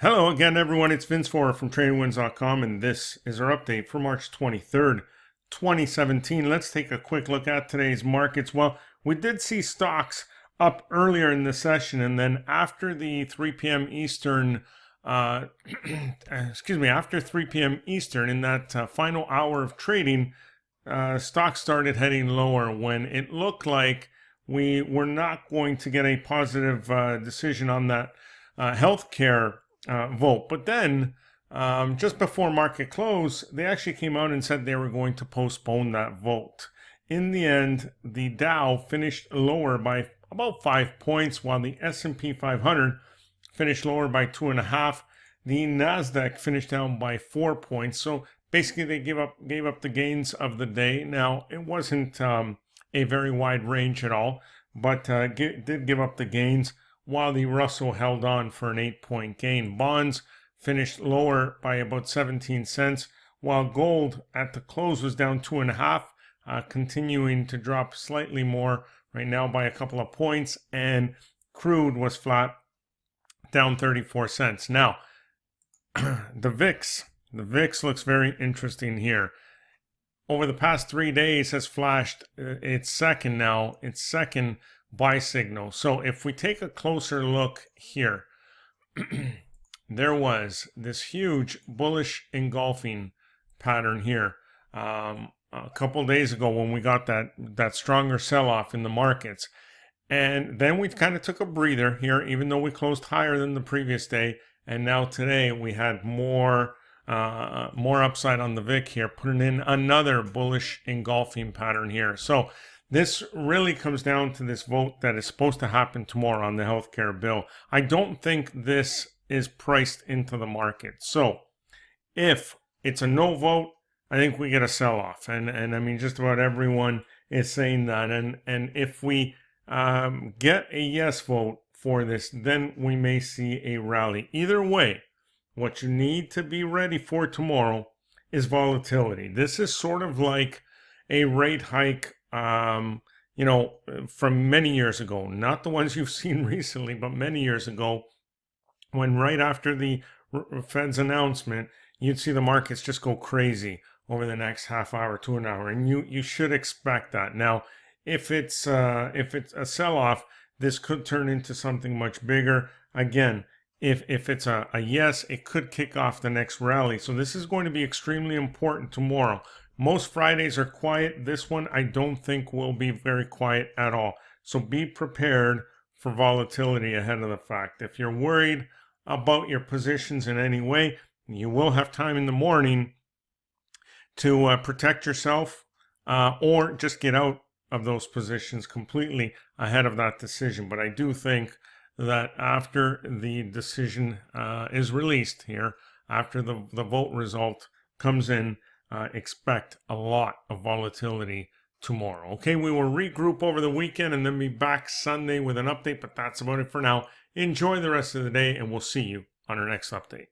Hello again, everyone. It's Vince Forer from TradingWinds.com, and this is our update for March 23rd, 2017. Let's take a quick look at today's markets. Well, we did see stocks up earlier in the session, and then after the 3 p.m. Eastern, after 3 p.m. Eastern, in that final hour of trading, stocks started heading lower when it looked like we were not going to get a positive decision on that healthcare vote. But then, just before market close, they actually came out and said they were going to postpone that vote. In the end, the Dow finished lower by about 5 points, while the S&P 500 finished lower by 2.5. The Nasdaq finished down by 4 points. So basically, they gave up the gains of the day. Now, it wasn't a very wide range at all, but did give up the gains, while the Russell held on for an 8-point gain. Bonds finished lower by about 17 cents, while gold at the close was down 2.5, continuing to drop slightly more right now by a couple of points, and crude was flat, down 34 cents. Now, the VIX looks very interesting here. Over the past 3 days has flashed its second buy signal. So if we take a closer look here, there was this huge bullish engulfing pattern here a couple days ago when we got that stronger sell-off in the markets. And then we kind of took a breather here, even though we closed higher than the previous day. And now today we had more upside on the VIX here, putting in another bullish engulfing pattern here. So this really comes down to this vote that is supposed to happen tomorrow on the healthcare bill. I don't think this is priced into the market. So if it's a no vote, I think we get a sell-off. And I mean, just about everyone is saying that. And if we get a yes vote for this, then we may see a rally. Either way, what you need to be ready for tomorrow is volatility. This is sort of like a rate hike, from many years ago, not the ones you've seen recently, but many years ago, when right after the Fed's announcement, you'd see the markets just go crazy over the next half hour to an hour, and you should expect that. Now, if it's a sell-off, this could turn into something much bigger. Again, if it's a yes, it could kick off the next rally. So this is going to be extremely important tomorrow. Most Fridays are quiet. This one I don't think will be very quiet at all. So be prepared for volatility ahead of the fact. If you're worried about your positions in any way, you will have time in the morning to protect yourself or just get out of those positions completely ahead of that decision. But I do think that after the decision is released here, after the vote result comes in, expect a lot of volatility tomorrow. Okay, we will regroup over the weekend and then be back Sunday with an update, but that's about it for now. Enjoy the rest of the day, and we'll see you on our next update.